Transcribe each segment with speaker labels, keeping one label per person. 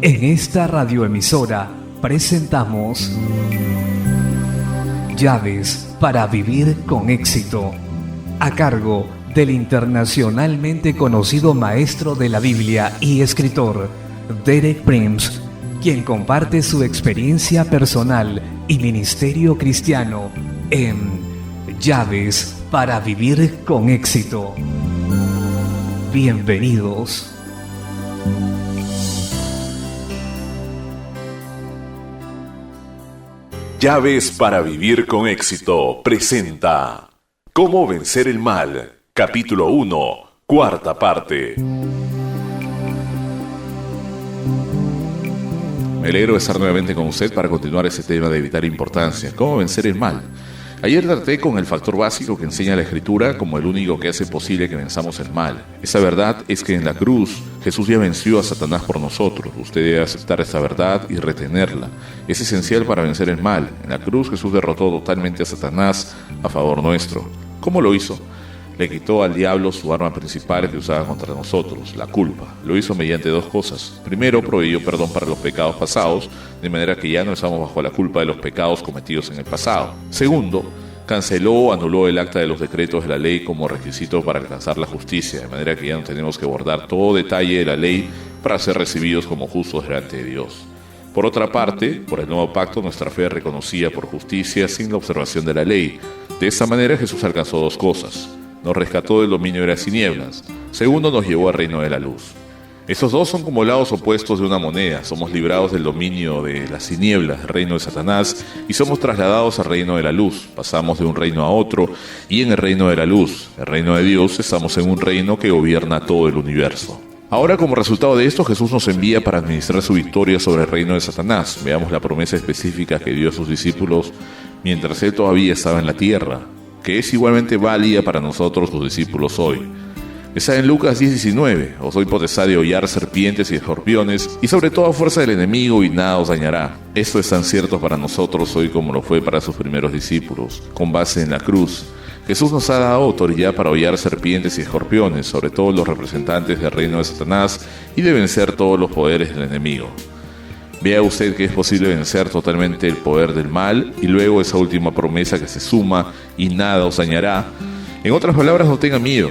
Speaker 1: En esta radioemisora presentamos Llaves para vivir con éxito, a cargo del internacionalmente conocido maestro de la Biblia y escritor Derek Prince, quien comparte su experiencia personal y ministerio cristiano en Llaves para vivir con éxito. Bienvenidos.
Speaker 2: Llaves para vivir con éxito presenta Cómo vencer el mal, capítulo 1, cuarta parte. Me alegro de estar nuevamente con usted para continuar ese tema de vital importancia, cómo vencer el mal. Ayer traté con el factor básico que enseña la Escritura como el único que hace posible que venzamos el mal. Esa verdad es que en la cruz Jesús ya venció a Satanás por nosotros. Usted debe aceptar esa verdad y retenerla. Es esencial para vencer el mal. En la cruz Jesús derrotó totalmente a Satanás a favor nuestro. ¿Cómo lo hizo? Le quitó al diablo su arma principal que usaba contra nosotros, la culpa. Lo hizo mediante dos cosas. Primero, proveyó perdón para los pecados pasados, de manera que ya no estamos bajo la culpa de los pecados cometidos en el pasado. Segundo, canceló o anuló el acta de los decretos de la ley como requisito para alcanzar la justicia, de manera que ya no tenemos que guardar todo detalle de la ley para ser recibidos como justos delante de Dios. Por otra parte, por el nuevo pacto, nuestra fe es reconocida por justicia sin la observación de la ley. De esta manera Jesús alcanzó dos cosas. Nos rescató del dominio de las tinieblas. Segundo, nos llevó al reino de la luz. Estos dos son como lados opuestos de una moneda. Somos librados del dominio de las tinieblas, el reino de Satanás, y somos trasladados al reino de la luz. Pasamos de un reino a otro, y en el reino de la luz, el reino de Dios, estamos en un reino que gobierna todo el universo. Ahora, como resultado de esto, Jesús nos envía para administrar su victoria sobre el reino de Satanás. Veamos la promesa específica que dio a sus discípulos mientras Él todavía estaba en la tierra, que es igualmente válida para nosotros, sus discípulos, hoy. Está en Lucas 10:19. Os doy potestad de hollar serpientes y escorpiones, y sobre toda fuerza del enemigo, y nada os dañará. Esto es tan cierto para nosotros hoy como lo fue para sus primeros discípulos. Con base en la cruz, Jesús nos ha dado autoridad para hollar serpientes y escorpiones, sobre todos los representantes del reino de Satanás, y de vencer todos los poderes del enemigo. Vea usted que es posible vencer totalmente el poder del mal, y luego esa última promesa que se suma, y nada os dañará. En otras palabras, no tenga miedo.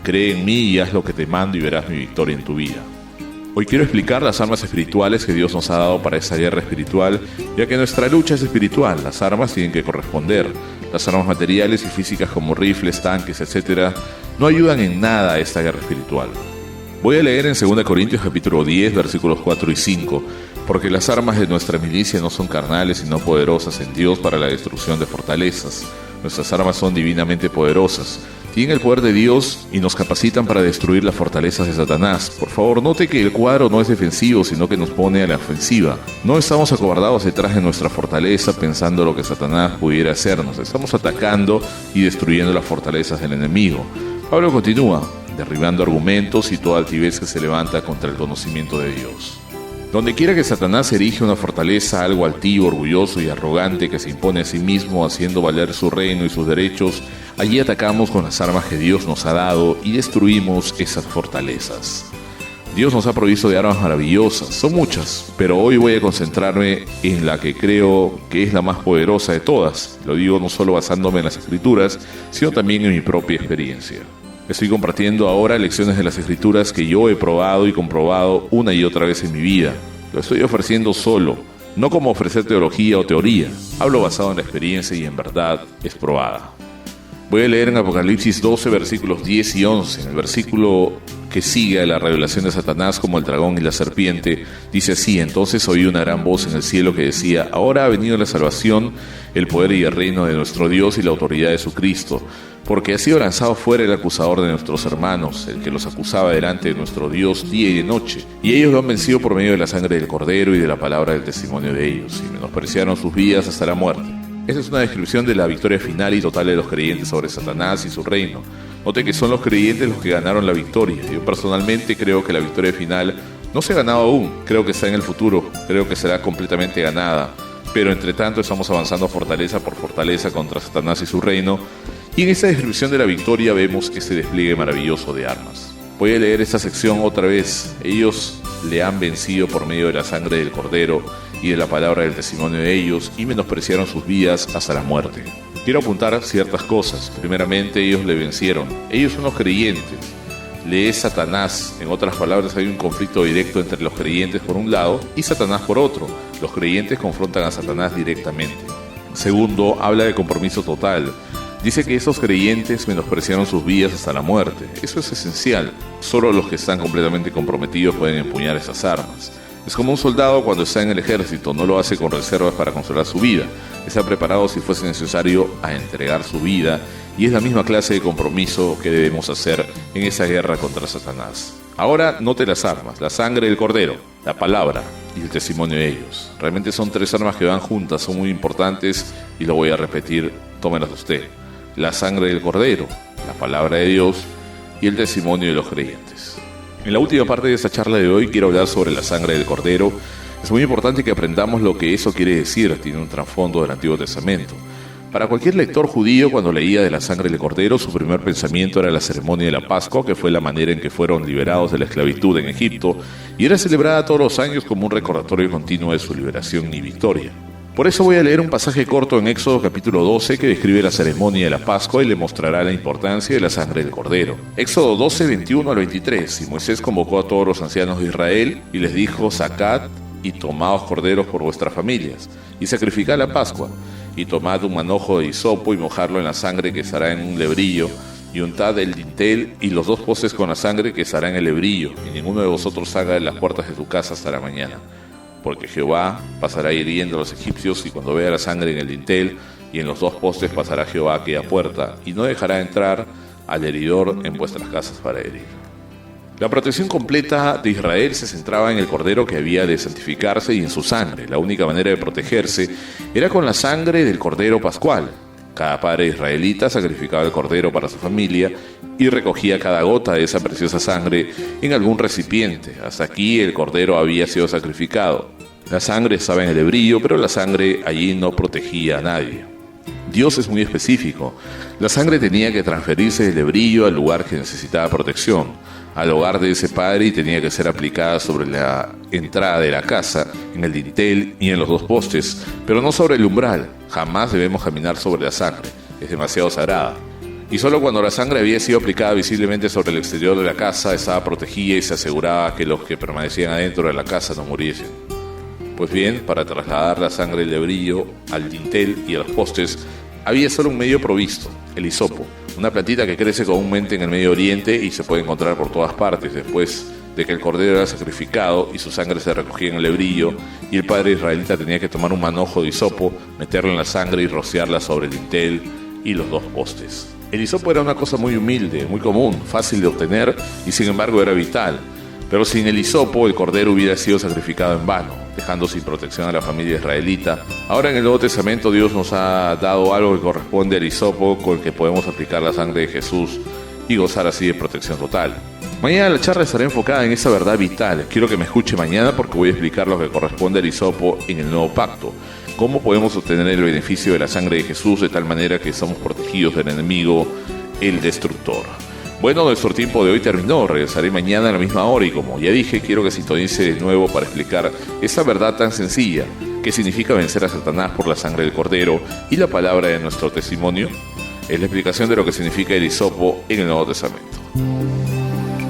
Speaker 2: Cree en mí y haz lo que te mando y verás mi victoria en tu vida. Hoy quiero explicar las armas espirituales que Dios nos ha dado para esta guerra espiritual, ya que nuestra lucha es espiritual. Las armas tienen que corresponder. Las armas materiales y físicas como rifles, tanques, etc., no ayudan en nada a esta guerra espiritual. Voy a leer en 2 Corintios capítulo 10, versículos 4 y 5, porque las armas de nuestra milicia no son carnales, sino poderosas en Dios para la destrucción de fortalezas. Nuestras armas son divinamente poderosas, tienen el poder de Dios y nos capacitan para destruir las fortalezas de Satanás. Por favor, note que el cuadro no es defensivo, sino que nos pone a la ofensiva. No estamos acobardados detrás de nuestra fortaleza pensando lo que Satanás pudiera hacernos. Estamos atacando y destruyendo las fortalezas del enemigo. Pablo continúa, derribando argumentos y toda altivez que se levanta contra el conocimiento de Dios. Donde quiera que Satanás erige una fortaleza, algo altivo, orgulloso y arrogante que se impone a sí mismo haciendo valer su reino y sus derechos, allí atacamos con las armas que Dios nos ha dado y destruimos esas fortalezas. Dios nos ha provisto de armas maravillosas, son muchas, pero hoy voy a concentrarme en la que creo que es la más poderosa de todas. Lo digo no solo basándome en las Escrituras, sino también en mi propia experiencia. Estoy compartiendo ahora lecciones de las Escrituras que yo he probado y comprobado una y otra vez en mi vida. Lo estoy ofreciendo solo, no como ofrecer teología o teoría. Hablo basado en la experiencia y en verdad es probada. Voy a leer en Apocalipsis 12, versículos 10 y 11. En el versículo que sigue a la revelación de Satanás como el dragón y la serpiente, dice así: entonces oí una gran voz en el cielo que decía: ahora ha venido la salvación, el poder y el reino de nuestro Dios y la autoridad de su Cristo, porque ha sido lanzado fuera el acusador de nuestros hermanos, el que los acusaba delante de nuestro Dios día y de noche. Y ellos lo han vencido por medio de la sangre del Cordero y de la palabra del testimonio de ellos, y menospreciaron sus vidas hasta la muerte. Esta es una descripción de la victoria final y total de los creyentes sobre Satanás y su reino. Note que son los creyentes los que ganaron la victoria. Yo personalmente creo que la victoria final no se ha ganado aún. Creo que está en el futuro. Creo que será completamente ganada. Pero entre tanto estamos avanzando fortaleza por fortaleza contra Satanás y su reino. Y en esta descripción de la victoria vemos este despliegue maravilloso de armas. Voy a leer esta sección otra vez. Ellos le han vencido por medio de la sangre del Cordero y de la palabra del testimonio de ellos, y menospreciaron sus vidas hasta la muerte. Quiero apuntar ciertas cosas. Primeramente, ellos le vencieron. Ellos son los creyentes. Le es Satanás. En otras palabras, hay un conflicto directo entre los creyentes por un lado y Satanás por otro. Los creyentes confrontan a Satanás directamente. Segundo, habla de compromiso total. Dice que esos creyentes menospreciaron sus vidas hasta la muerte. Eso es esencial. Solo los que están completamente comprometidos pueden empuñar esas armas. Es como un soldado cuando está en el ejército, no lo hace con reservas para consolar su vida. Está preparado si fuese necesario a entregar su vida, y es la misma clase de compromiso que debemos hacer en esa guerra contra Satanás. Ahora note las armas: la sangre del Cordero, la palabra y el testimonio de ellos. Realmente son tres armas que van juntas, son muy importantes y lo voy a repetir, tómenlas usted. La sangre del Cordero, la palabra de Dios y el testimonio de los creyentes. En la última parte de esta charla de hoy quiero hablar sobre la sangre del Cordero. Es muy importante que aprendamos lo que eso quiere decir. Tiene un trasfondo del Antiguo Testamento. Para cualquier lector judío, cuando leía de la sangre del Cordero, su primer pensamiento era la ceremonia de la Pascua, que fue la manera en que fueron liberados de la esclavitud en Egipto, y era celebrada todos los años como un recordatorio continuo de su liberación y victoria. Por eso voy a leer un pasaje corto en Éxodo capítulo 12 que describe la ceremonia de la Pascua y le mostrará la importancia de la sangre del Cordero. Éxodo 12, 21 al 23. Y Moisés convocó a todos los ancianos de Israel y les dijo: sacad y tomaos corderos por vuestras familias, y sacrificad la Pascua, y tomad un manojo de hisopo y mojadlo en la sangre que estará en un lebrillo, y untad el dintel y los dos postes con la sangre que estará en el lebrillo, y ninguno de vosotros salga de las puertas de tu casa hasta la mañana. Porque Jehová pasará hiriendo a los egipcios, y cuando vea la sangre en el dintel y en los dos postes, pasará Jehová a aquella puerta, y no dejará entrar al heridor en vuestras casas para herir. La protección completa de Israel se centraba en el Cordero que había de santificarse y en su sangre. La única manera de protegerse era con la sangre del Cordero Pascual. Cada padre israelita sacrificaba el cordero para su familia y recogía cada gota de esa preciosa sangre en algún recipiente. Hasta aquí el cordero había sido sacrificado. La sangre estaba en el lebrillo, pero la sangre allí no protegía a nadie. Dios es muy específico. La sangre tenía que transferirse del lebrillo al lugar que necesitaba protección, al hogar de ese padre, y tenía que ser aplicada sobre la entrada de la casa, en el dintel y en los dos postes, pero no sobre el umbral. Jamás debemos caminar sobre la sangre, es demasiado sagrada. Y solo cuando la sangre había sido aplicada visiblemente sobre el exterior de la casa, estaba protegida y se aseguraba que los que permanecían adentro de la casa no muriesen. Pues bien, para trasladar la sangre del lebrillo al dintel y a los postes, había solo un medio provisto: el hisopo, una plantita que crece comúnmente en el Medio Oriente y se puede encontrar por todas partes. Después de que el cordero era sacrificado y su sangre se recogía en el lebrillo, y el padre israelita tenía que tomar un manojo de hisopo, meterlo en la sangre y rociarla sobre el dintel y los dos postes. El hisopo era una cosa muy humilde, muy común, fácil de obtener y sin embargo era vital. Pero sin el hisopo, el cordero hubiera sido sacrificado en vano, dejando sin protección a la familia israelita. Ahora en el Nuevo Testamento Dios nos ha dado algo que corresponde al hisopo, con el que podemos aplicar la sangre de Jesús y gozar así de protección total. Mañana la charla estará enfocada en esa verdad vital. Quiero que me escuche mañana porque voy a explicar lo que corresponde al hisopo en el nuevo pacto. Cómo podemos obtener el beneficio de la sangre de Jesús de tal manera que somos protegidos del enemigo, el destructor. Bueno, nuestro tiempo de hoy terminó. Regresaré mañana a la misma hora y, como ya dije, quiero que sintonice de nuevo para explicar esa verdad tan sencilla. ¿Qué significa vencer a Satanás por la sangre del Cordero y la palabra de nuestro testimonio? Es la explicación de lo que significa el hisopo en el Nuevo Testamento.